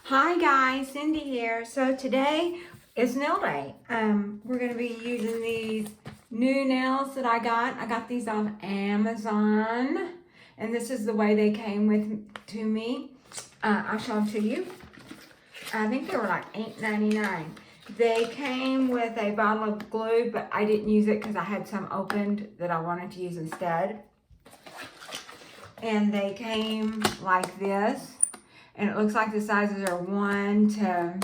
Hi guys, Cindy here. So today is nail day. We're going to be using these new nails that I got. I got these off Amazon, and this is the way they came to me. I'll show them to you. I think they were like $8.99. They came with a bottle of glue, but I didn't use it because I had some opened that I wanted to use instead. And they came like this. And it looks like the sizes are 1 to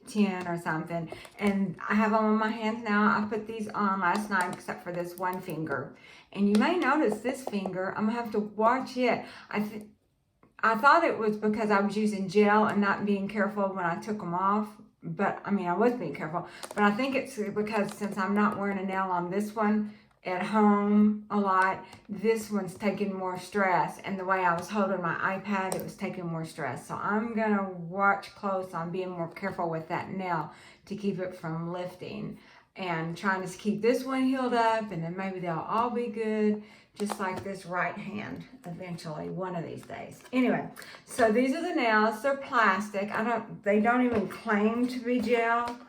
10 or something. And I have them on my hands now. I put these on last night except for this one finger. And you may notice this finger, I'm going to have to watch it. I thought it was because I was using gel and not being careful when I took them off. But, I mean, I was being careful. But I think it's because since I'm not wearing a nail on this one at home a lot, this one's taking more stress, and the way I was holding my iPad, it was taking more stress. So I'm gonna watch close on being more careful with that nail to keep it from lifting, and trying to keep this one healed up, and then maybe they'll all be good, just like this right hand eventually one of these days. Anyway, so these are the nails. They're plastic. They don't even claim to be gel.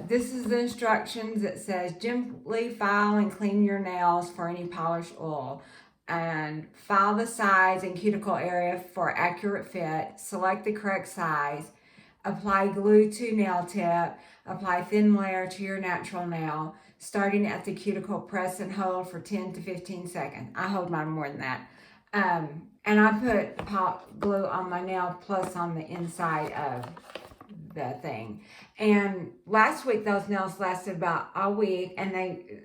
This is the instructions. It says gently file and clean your nails for any polished oil, and file the sides and cuticle area for accurate fit. Select the correct size. Apply glue to nail tip. Apply thin layer to your natural nail. Starting at the cuticle, press and hold for 10 to 15 seconds. I hold mine more than that. And I put hot glue on my nail plus on the inside of the thing. And last week those nails lasted about a week, and they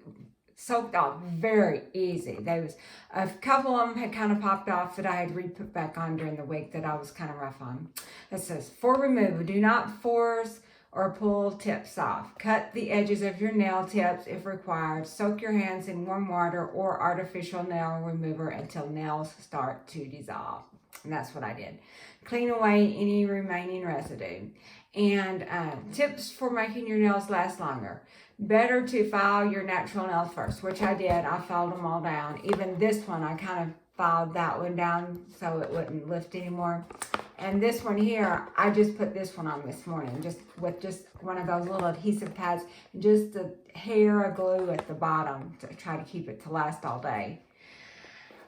soaked off very easy. There was a couple of them had kind of popped off that I had re-put back on during the week that I was kind of rough on. It says, for removal, do not force or pull tips off. Cut the edges of your nail tips if required. Soak your hands in warm water or artificial nail remover until nails start to dissolve. And that's what I did. Clean away any remaining residue. And tips for making your nails last longer. Better to file your natural nails first, which I did. I filed them all down. Even this one, I kind of filed that one down so it wouldn't lift anymore. And this one here, I just put this one on this morning, just with just one of those little adhesive pads, just a hair of glue at the bottom to try to keep it to last all day.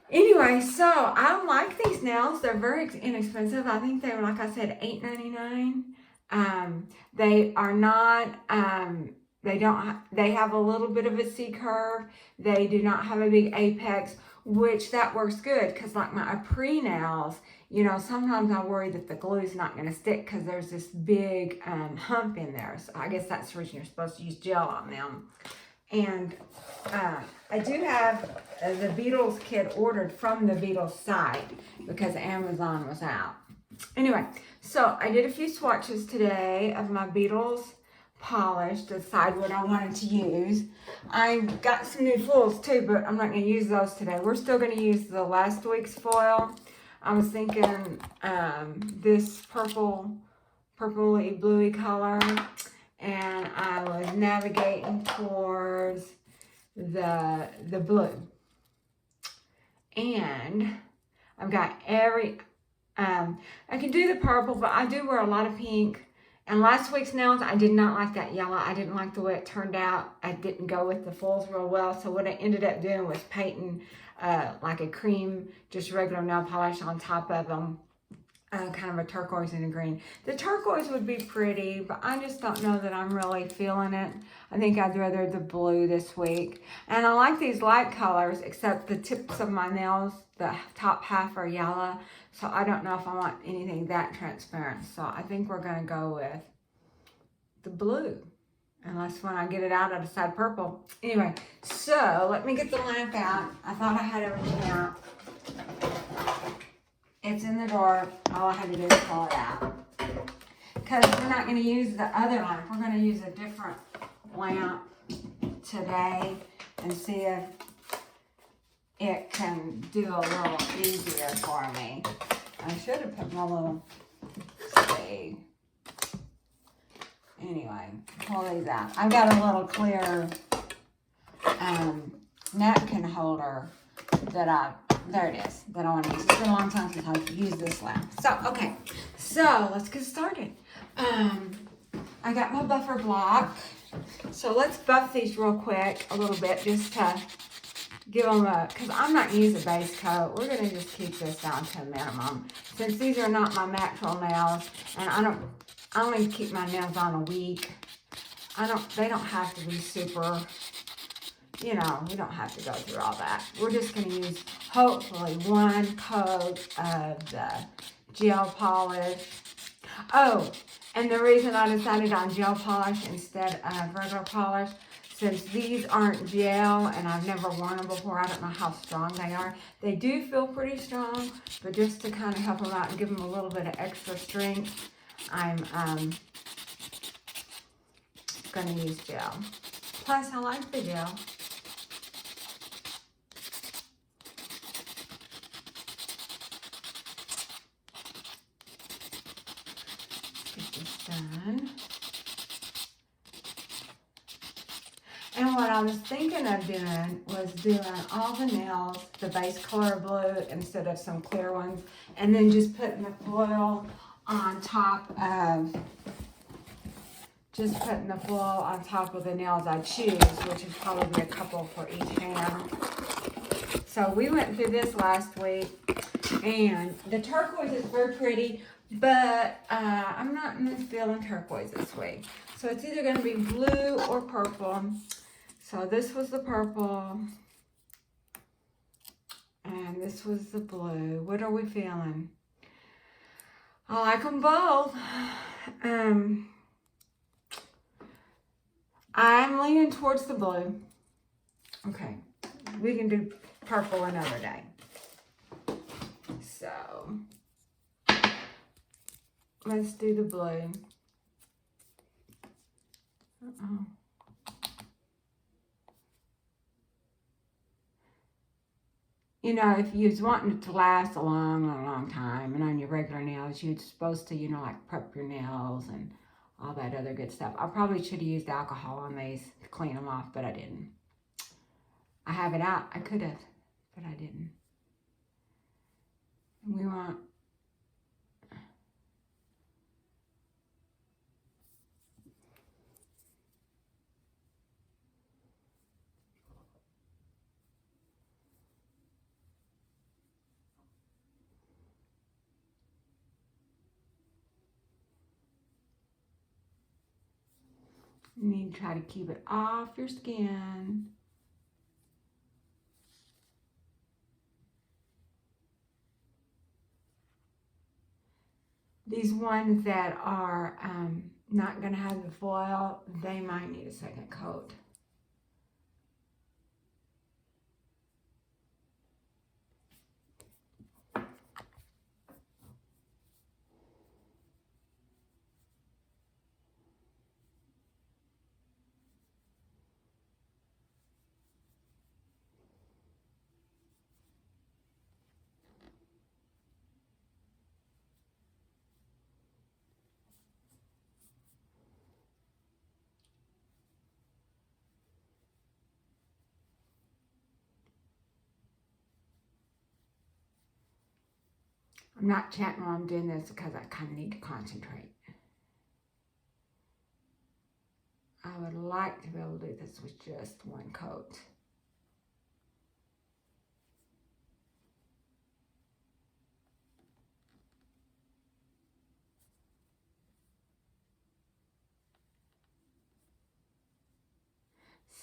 Anyway, so I like these nails. They're very inexpensive. I think they were, like I said, $8.99. They are not, they have a little bit of a C curve. They do not have a big apex, which that works good because like my Apres nails, you know, sometimes I worry that the glue is not going to stick because there's this big hump in there. So I guess that's the reason you're supposed to use gel on them. And I do have the Beatles kit ordered from the Beatles site because Amazon was out. Anyway, so I did a few swatches today of my Beatles polish to decide what I wanted to use. I got some new foils too, but I'm not going to use those today. We're still going to use the last week's foil. I was thinking this purpley bluey color, and I was navigating towards the blue. And I've got I can do the purple, but I do wear a lot of pink. And last week's nails, I did not like that yellow. I didn't like the way it turned out. I didn't go with the foils real well. So what I ended up doing was painting like a cream, just regular nail polish on top of them. Kind of a turquoise and a green. The turquoise would be pretty, but I just don't know that I'm really feeling it. I think I'd rather the blue this week. And I like these light colors, except the tips of my nails, the top half are yellow. So I don't know if I want anything that transparent. So I think we're going to go with the blue. Unless when I get it out, I decide purple. Anyway, so let me get the lamp out. I thought I had everything out. It's in the drawer. All I had to do is pull it out. Because we're not going to use the other lamp. We're going to use a different lamp today and see if it can do a little easier for me. I should have put my little spade. Anyway, pull these out. I've got a little clear napkin holder that I there it is that I want to use. It's been a long time since I've used this lab. So, okay. So, let's get started. I got my buffer block. So, let's buff these real quick a little bit just to give them because I'm not using base coat. We're going to just keep this down to a minimum. Since these are not my natural nails, and I only keep my nails on a week. They don't have to be super, you know, we don't have to go through all that. We're just going to use, hopefully, one coat of the gel polish. Oh, and the reason I decided on gel polish instead of regular polish, since these aren't gel and I've never worn them before, I don't know how strong they are. They do feel pretty strong, but just to kind of help them out and give them a little bit of extra strength, I'm going to use gel. Plus, I like the gel. Get this done. And what I was thinking of doing was doing all the nails the base color blue instead of some clear ones, and then just putting the foil on top of the nails I choose, which is probably a couple for each hand. So we went through this last week, and the turquoise is very pretty, but I'm not feeling turquoise this week. So it's either going to be blue or purple. So this was the purple, and this was the blue. What are we feeling? I like them both. I'm leaning towards the blue. Okay, we can do purple another day. So, let's do the blue. Uh-oh. You know, if you was wanting it to last a long time, and on your regular nails, you're supposed to, you know, like prep your nails and all that other good stuff. I probably should have used alcohol on these to clean them off, but I didn't. I have it out. I could have, but I didn't. We want... You need to try to keep it off your skin. These ones that are not going to have the foil, they might need a second coat. I'm not chatting while I'm doing this because I kind of need to concentrate. I would like to be able to do this with just one coat.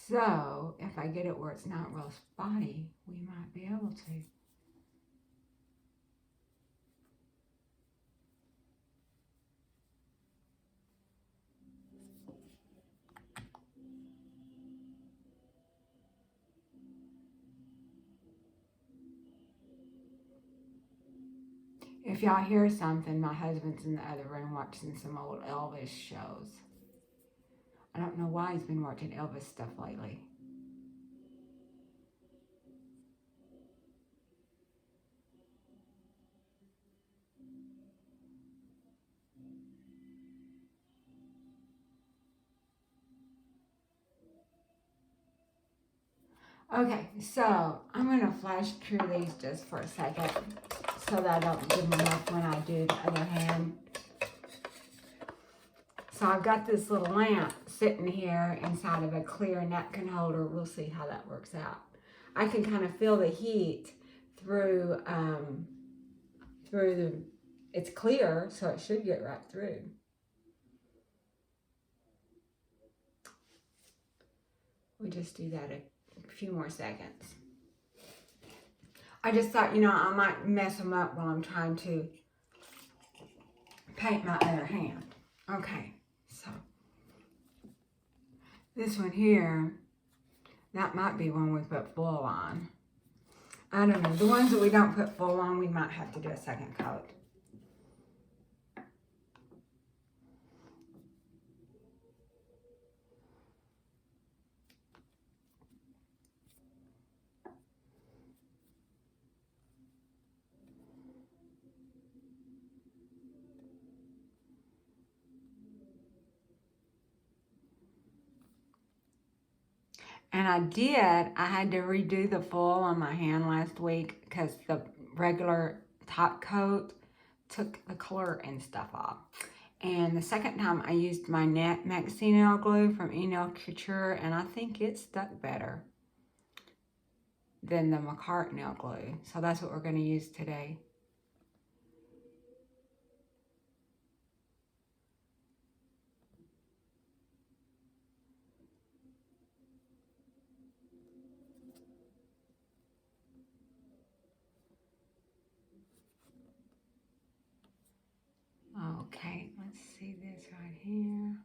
So, if I get it where it's not real spotty, we might be able to. If y'all hear something, my husband's in the other room watching some old Elvis shows. I don't know why he's been watching Elvis stuff lately. Okay, so I'm going to flash cure these just for a second so that I don't give them up when I do the other hand. So I've got this little lamp sitting here inside of a clear napkin holder. We'll see how that works out. I can kind of feel the heat through the, it's clear, so it should get right through. We just do that a few more seconds. I just thought, you know, I might mess them up while I'm trying to paint my other hand. Okay, so this one here, that might be one we put full on. I don't know. The ones that we don't put full on, we might have to do a second coat. And I had to redo the full on my hand last week because the regular top coat took the color and stuff off. And the second time I used my Maxie nail glue from Untitled Chapter, and I think it stuck better than the Makartte nail glue. So that's what we're going to use today. Okay, let's see this right here.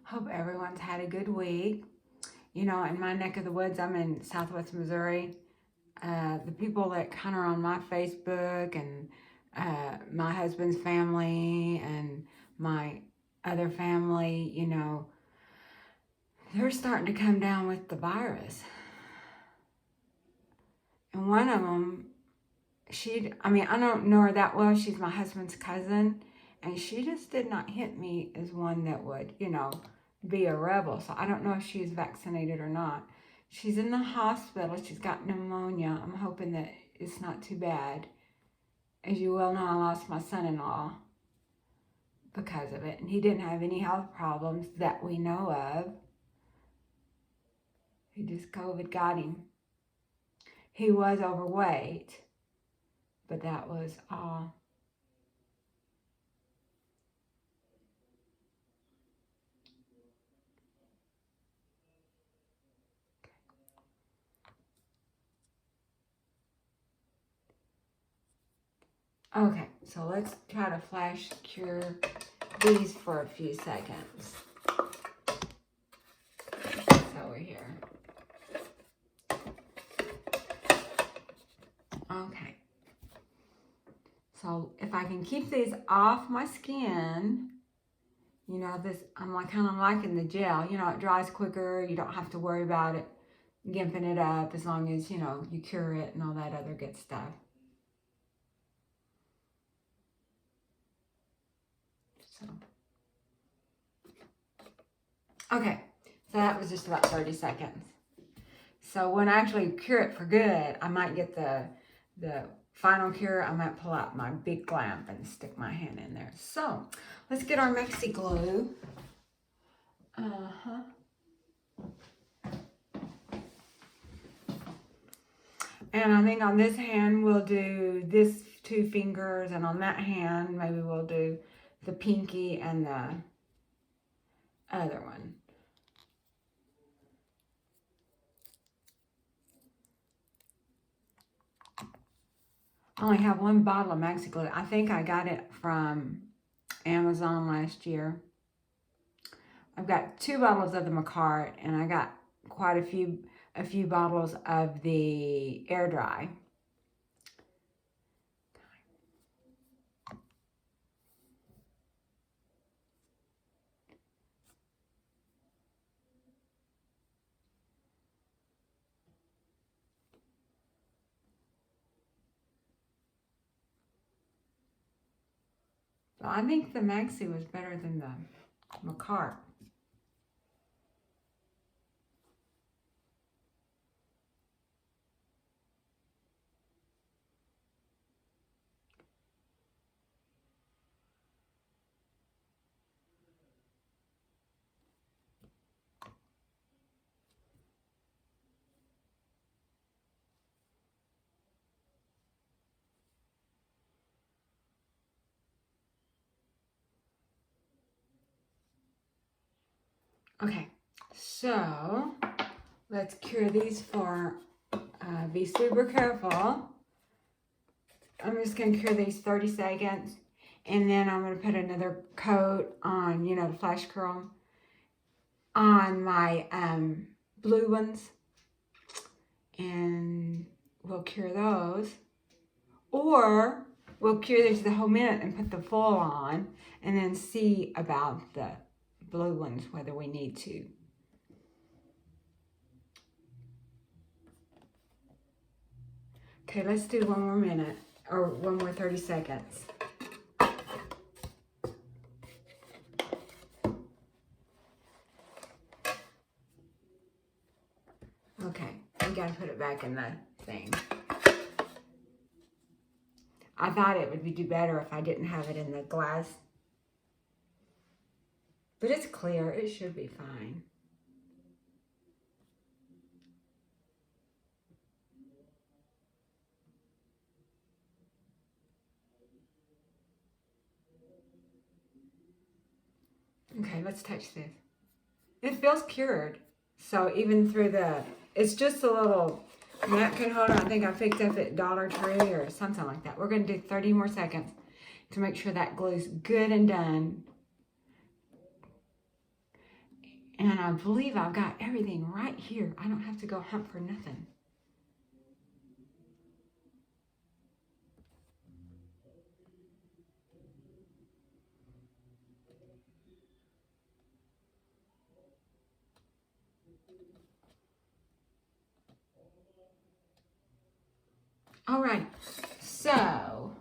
Hope everyone's had a good week. You know, in my neck of the woods, I'm in Southwest Missouri. The people that kind of are on my Facebook and my husband's family and my other family, you know, they're starting to come down with the virus. And one of them, I don't know her that well. She's my husband's cousin. And she just did not hit me as one that would, you know, be a rebel. So I don't know if she's vaccinated or not. She's in the hospital. She's got pneumonia. I'm hoping that it's not too bad. As you well know, I lost my son-in-law because of it. And he didn't have any health problems that we know of. He just COVID got him. He was overweight, but that was all. Okay, so let's try to flash cure these for a few seconds. So we're here. Okay. So if I can keep these off my skin, you know, I'm like kind of liking the gel. You know, it dries quicker. You don't have to worry about it gimping it up as long as, you know, you cure it and all that other good stuff. So, okay, so that was just about 30 seconds. So when I actually cure it for good, I might get the final cure. I might pull out my big lamp and stick my hand in there. So let's get our Maxie glue. And I think on this hand we'll do this 2 fingers, and on that hand maybe we'll do the pinky and the other one. I only have one bottle of Maxie glue. I think I got it from Amazon last year. I've got 2 bottles of the Makartte, and I got quite a few bottles of the air dry. So I think the Maxie was better than the Makartte. Okay, so let's cure these for, be super careful. I'm just going to cure these 30 seconds, and then I'm going to put another coat on, you know, the flash curl on my blue ones, and we'll cure those. Or we'll cure these the whole minute and put the full on, and then see about the blue ones, whether we need to. Okay, let's do one more minute, or one more 30 seconds. Okay, we gotta put it back in the thing. I thought it would do better if I didn't have it in the glass. But it's clear, it should be fine. Okay, let's touch this. It feels cured. So even through it's just a little napkin holder I think I picked up at Dollar Tree or something like that. We're going to do 30 more seconds to make sure that glue's good and done. And I believe I've got everything right here. I don't have to go hunt for nothing. All right, so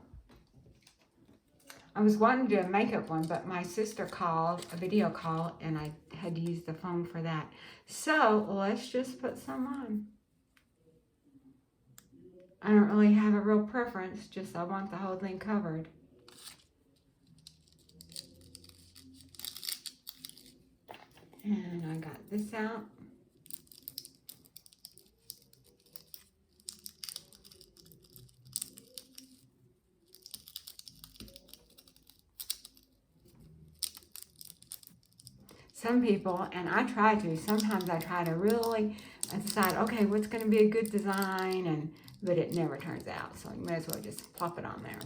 I was wanting to do a makeup one, but my sister called, a video call, and I had to use the phone for that. So let's just put some on. I don't really have a real preference, just I want the whole thing covered. And I got this out. Some people, and I try to, sometimes I try to really decide, okay, what's going to be a good design, but it never turns out. So you may as well just plop it on there.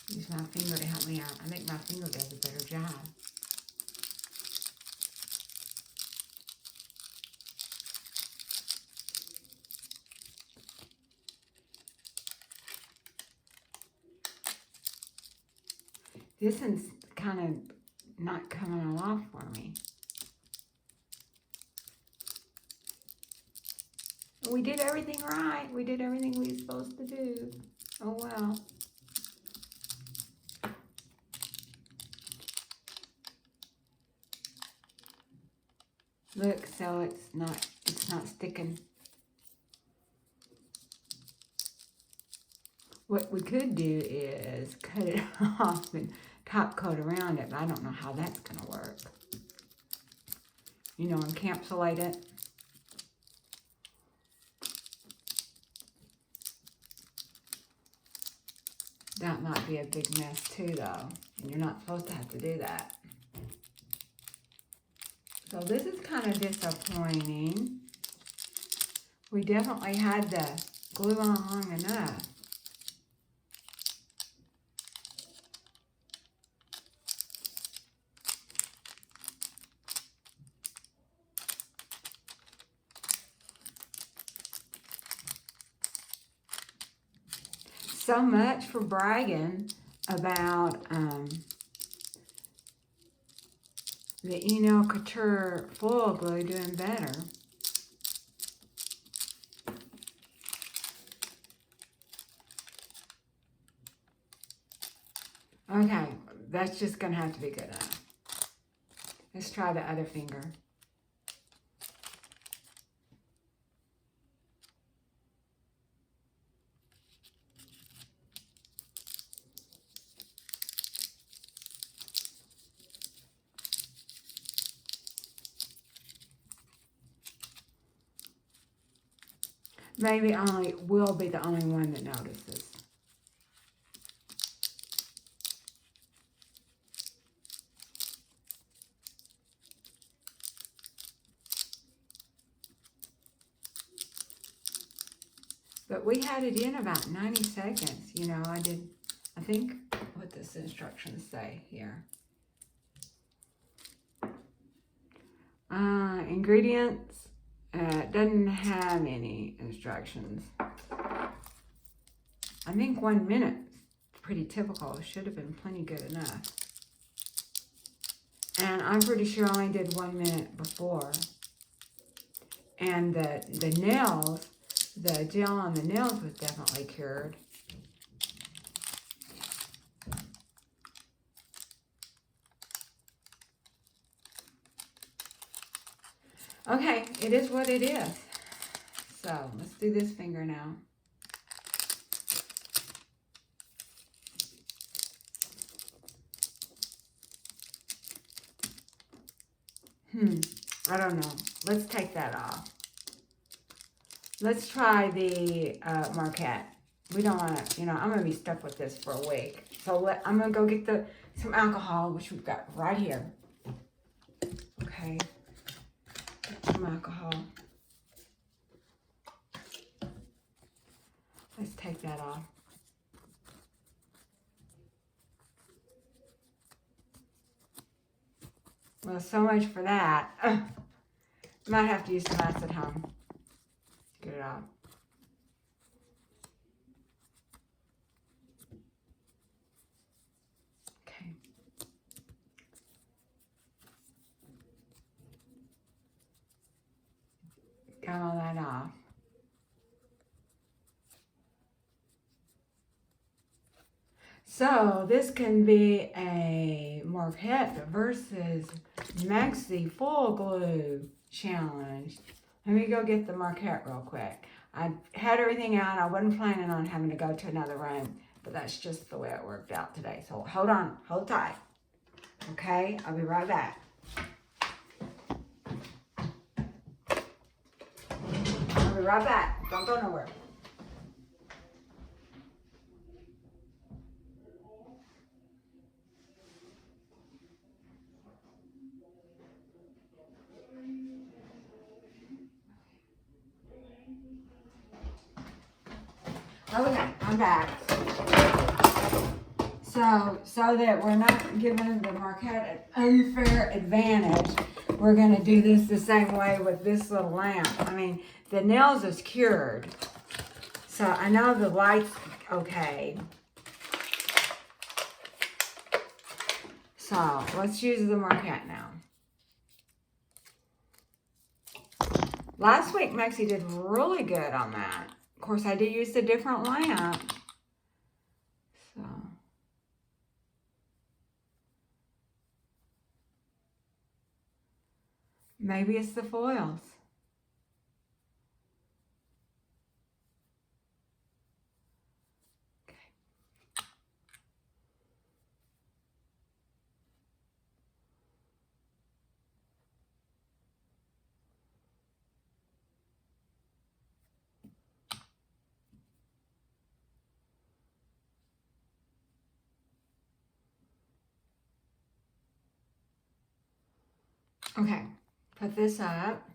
Use my finger to help me out. I think my finger does a better job. This one's kind of not coming off for me. We did everything right. We did everything we were supposed to do. Oh well. Look, so it's not sticking. What we could do is cut it off and top coat around it, but I don't know how that's going to work. You know, encapsulate it. That might be a big mess too, though, and you're not supposed to have to do that. So this is kind of disappointing. We definitely had the glue on long enough. So much for bragging about the Untitled Chapter foil glue doing better. Okay, that's just going to have to be good enough. Let's try the other finger. Maybe we'll be the only one that notices. But we had it in about 90 seconds. You know, I think, what does the instructions say here? Ingredients. Doesn't have any instructions. I think 1 minute is pretty typical. Should have been plenty good enough. And I'm pretty sure I only did 1 minute before. And the nails, the gel on the nails was definitely cured. Okay, it is what it is. So let's do this finger now. I don't know. Let's take that off. Let's try the Makartte. We don't want to, you know, I'm going to be stuck with this for a week. So I'm going to go get some alcohol, which we've got right here. Okay. Get some alcohol. Let's take that off. Well, so much for that. Might have to use some acetone. Get it out. Okay. Got all that off. So this can be a Makartte versus Maxie full glue challenge. Let me go get the Makartte real quick. I had everything out. I wasn't planning on having to go to another room, but that's just the way it worked out today. So hold on, hold tight. Okay, I'll be right back. I'll be right back. Don't go nowhere. Okay, I'm back. So that we're not giving the Makartte an unfair advantage, we're going to do this the same way with this little lamp. I mean, the nails is cured. So I know the light's okay. So let's use the Makartte now. Last week, Maxie did really good on that. Of course, I did use a different lamp. So. Maybe it's the foils. Okay. Okay, put this up.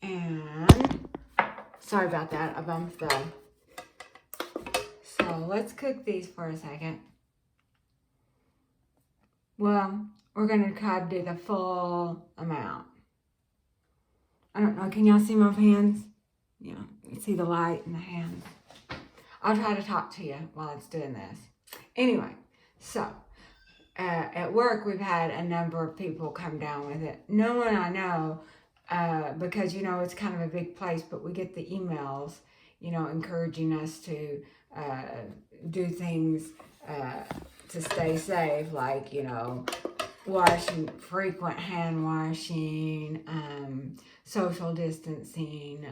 And sorry about that, I bumped the. So let's cook these for a second. Well, we're gonna try to do the full amount. I don't know, can y'all see my hands? Yeah, you see the light in the hands. I'll try to talk to you while it's doing this. Anyway, so at work we've had a number of people come down with it. No one I know, because you know it's kind of a big place, but we get the emails, you know, encouraging us to do things to stay safe, like, you know, washing, frequent hand washing, social distancing,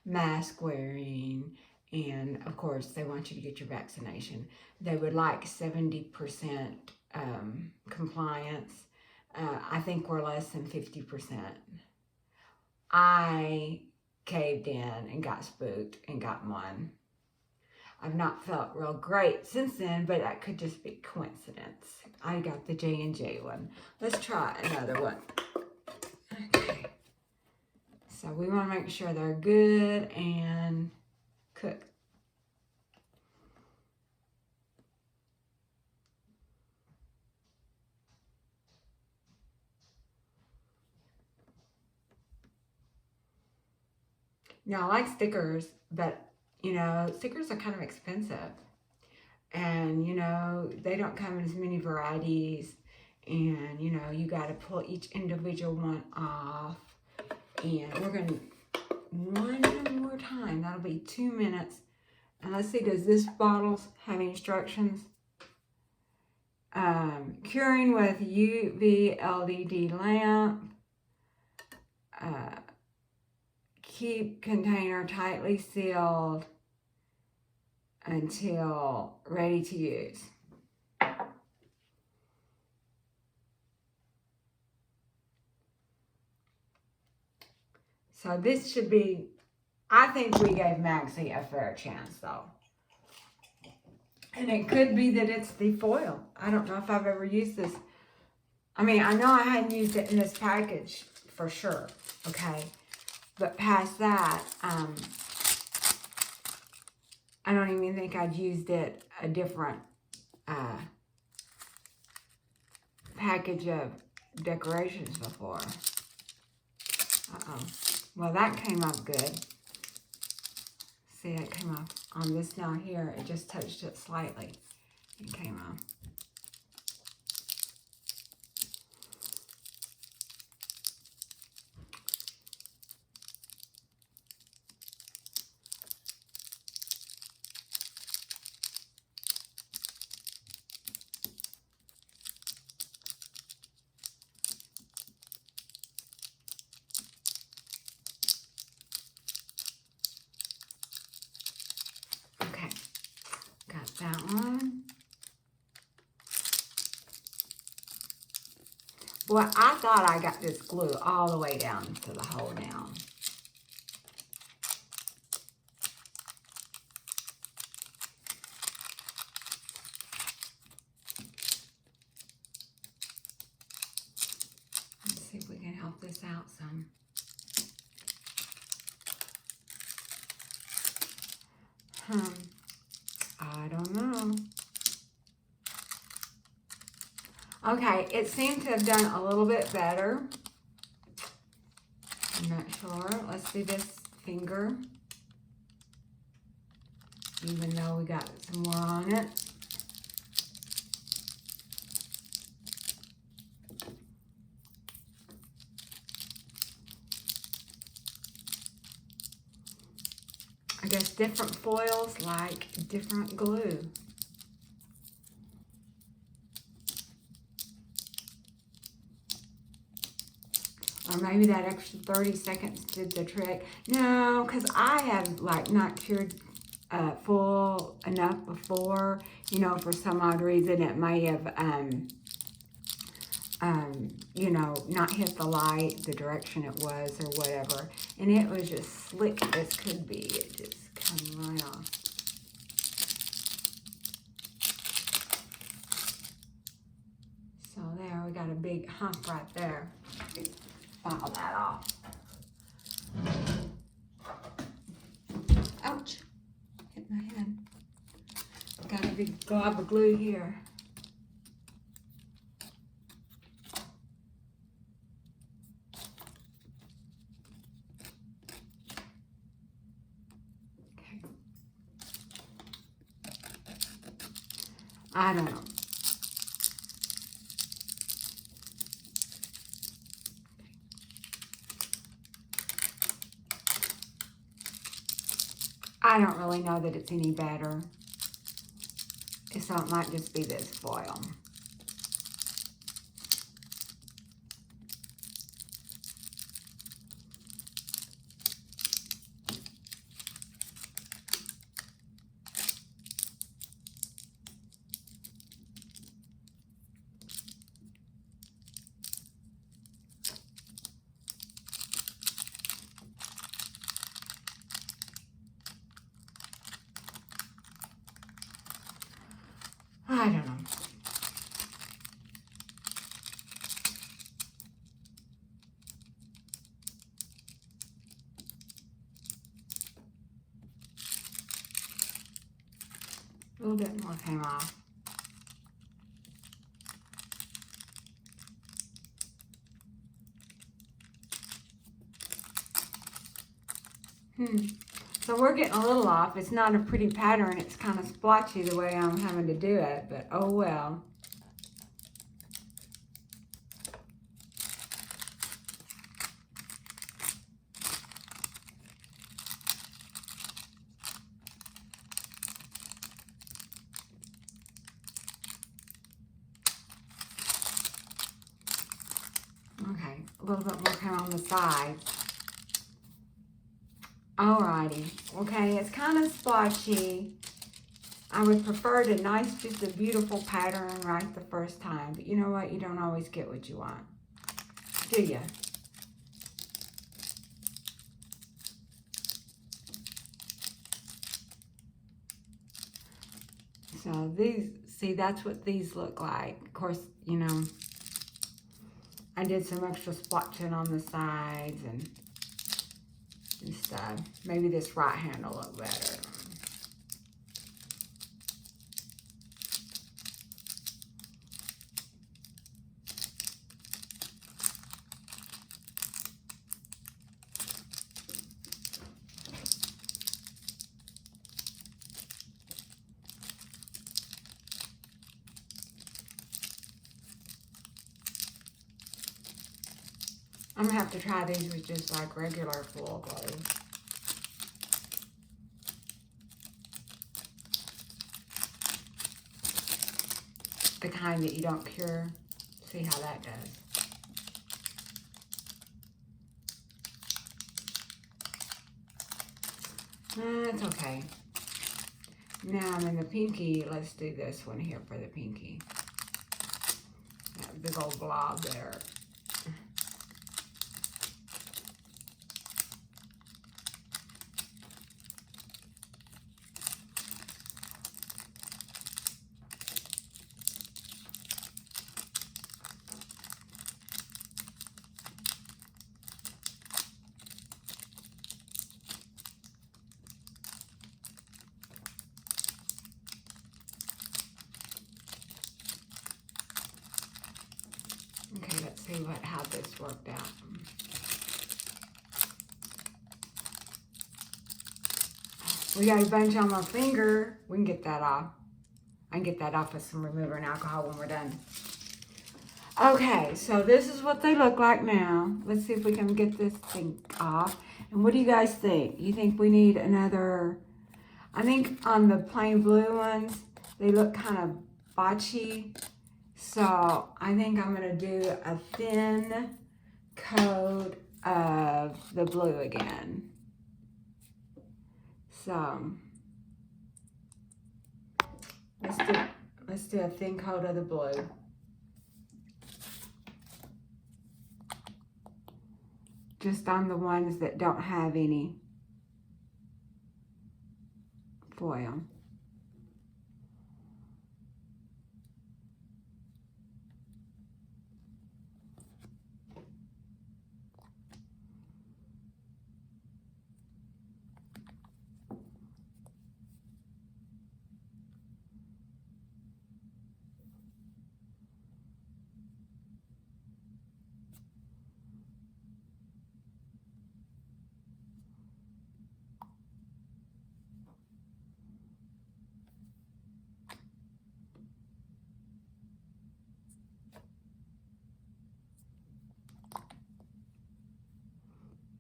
mask wearing, and of course they want you to get your vaccination. They would like 70% compliance. I think we're less than 50%. I caved in and got spooked and got one. I've not felt real great since then, but that could just be coincidence. I got the J&J one. Let's try another one. Okay. So we want to make sure they're good and cooked. Now, I like stickers, but, you know, stickers are kind of expensive. And, you know, they don't come in as many varieties. And, you know, you got to pull each individual one off. And we're going to, one more time. That'll be 2 minutes. And let's see, does this bottle have instructions? Curing with UV LED lamp. Keep container tightly sealed until ready to use. So this should be, I think we gave Maxie a fair chance though. And it could be that it's the foil. I don't know if I've ever used this. I mean, I know I hadn't used it in this package for sure, okay? But past that, I don't even think I'd used it a different package of decorations before. Uh-oh. Well, that came up good. See, that came off on this now here. It just touched it slightly. It came off. That one. Well, I thought I got this glue all the way down to the hole now. Let's see if we can help this out some. I don't know. Okay, it seemed to have done a little bit better. I'm not sure. Let's see this finger. Even though we got some more on it. I guess different foils like different glue. Or maybe that extra 30 seconds did the trick. No, because I have like not cured full enough before. You know, for some odd reason it may have, you know, not hit the light the direction it was or whatever. And it was just slick as could be. It just came right off. So there, we got a big hump right there. file that off. Ouch. Hit my head. Got a big glob of glue here. Okay. I don't know. I don't really know that it's any better. So it might just be this foil. I don't know. A little bit more came off. So we're getting a little off. It's not a pretty pattern. It's kind of splotchy the way I'm having to do it, but oh well. Okay, a little bit more came on the sides. Alrighty, okay, it's kind of splotchy. I would prefer to just a beautiful pattern right the first time. But you know what? You don't always get what you want. Do you? So these, see, that's what these look like. Of course, you know, I did some extra splotching on the sides and stuff. Maybe this right hand will look better. I'm gonna have to try these with just like regular full glue. The kind that you don't cure. See how that goes. It's okay. Now I'm in the pinky. Let's do this one here for the pinky. That big old blob there. Okay, let's see how this worked out. We got a bunch on my finger. We can get that off. I can get that off with some remover and alcohol when we're done. Okay, so this is what they look like now. Let's see if we can get this thing off. And what do you guys think? You think we need another? I think on the plain blue ones, they look kind of botchy. So I think I'm going to do a thin coat of the blue again. So let's do a thin coat of the blue. Just on the ones that don't have any foil.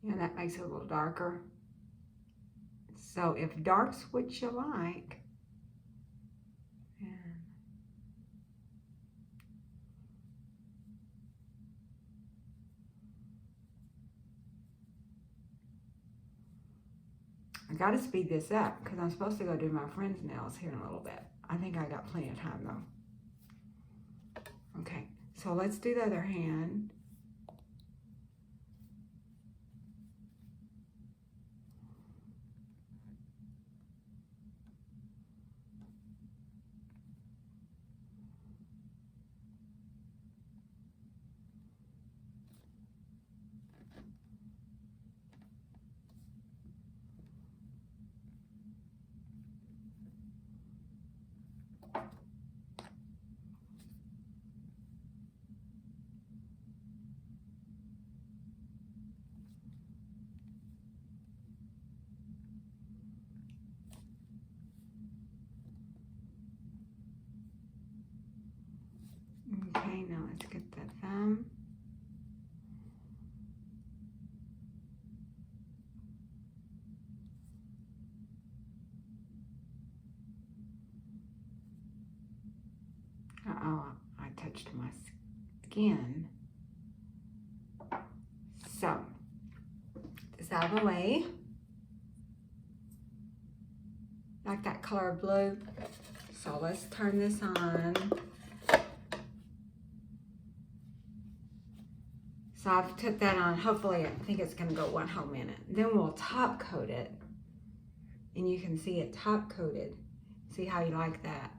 Yeah, that makes it a little darker. So if dark's what you like, I gotta speed this up because I'm supposed to go do my friend's nails here in a little bit. I think I got plenty of time though. Okay, so let's do the other hand. Okay, now let's get the thumb. Uh-oh, I touched my skin. So, this out of the way. Like that color of blue. So let's turn this on. So I've put that on. Hopefully, I think it's gonna go 1 whole minute. Then we'll top coat it. And you can see it top coated. See how you like that.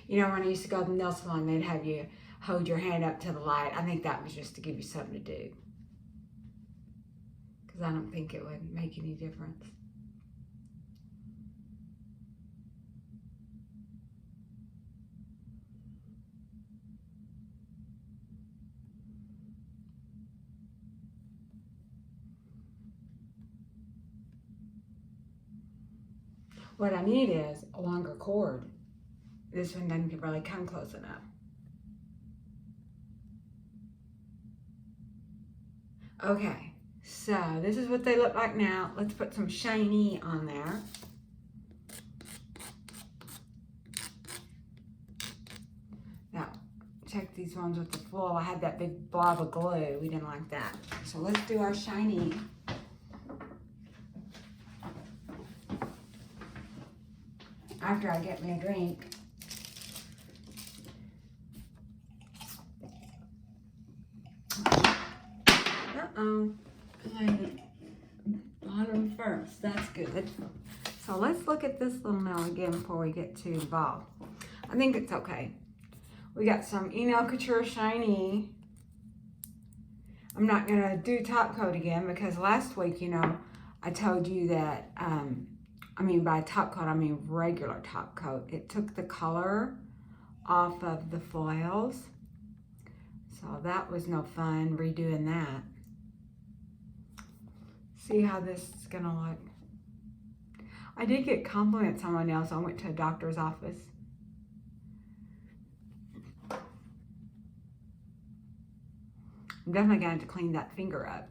You know, when I used to go to the nail salon, they'd have you hold your hand up to the light. I think that was just to give you something to do. Because I don't think it would make any difference. What I need is a longer cord. This one doesn't really come close enough. Okay, so this is what they look like now. Let's put some shiny on there. Now, check these ones with the full. I had that big blob of glue. We didn't like that. So let's do our shiny. After I get me a drink. Uh-oh. Bottom first. That's good. So let's look at this little nail again before we get too involved. I think it's okay. We got some Nail Couture Shiny. I'm not going to do top coat again because last week, you know, I told you that, I mean by top coat, I mean regular top coat. It took the color off of the foils. So that was no fun redoing that. See how this is gonna look. I did get compliments on my nails. I went to a doctor's office. I'm definitely going to have to clean that finger up.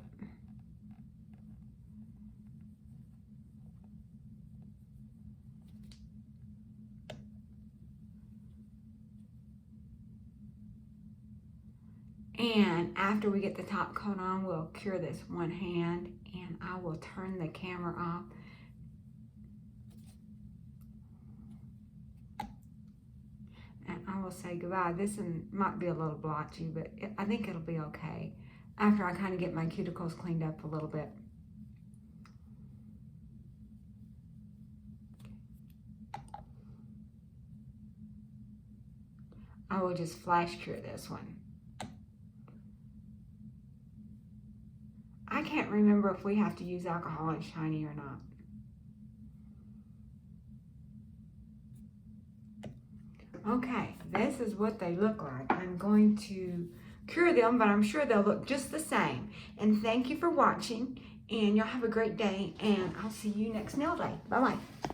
And after we get the top coat on, we'll cure this one hand and I will turn the camera off. And I will say goodbye. This one might be a little blotchy, but I think it'll be okay after I kind of get my cuticles cleaned up a little bit. I will just flash cure this one. I can't remember if we have to use alcohol and shiny or not. Okay, this is what they look like. I'm going to cure them, but I'm sure they'll look just the same. And thank you for watching, and y'all have a great day, and I'll see you next nail day. Bye-bye.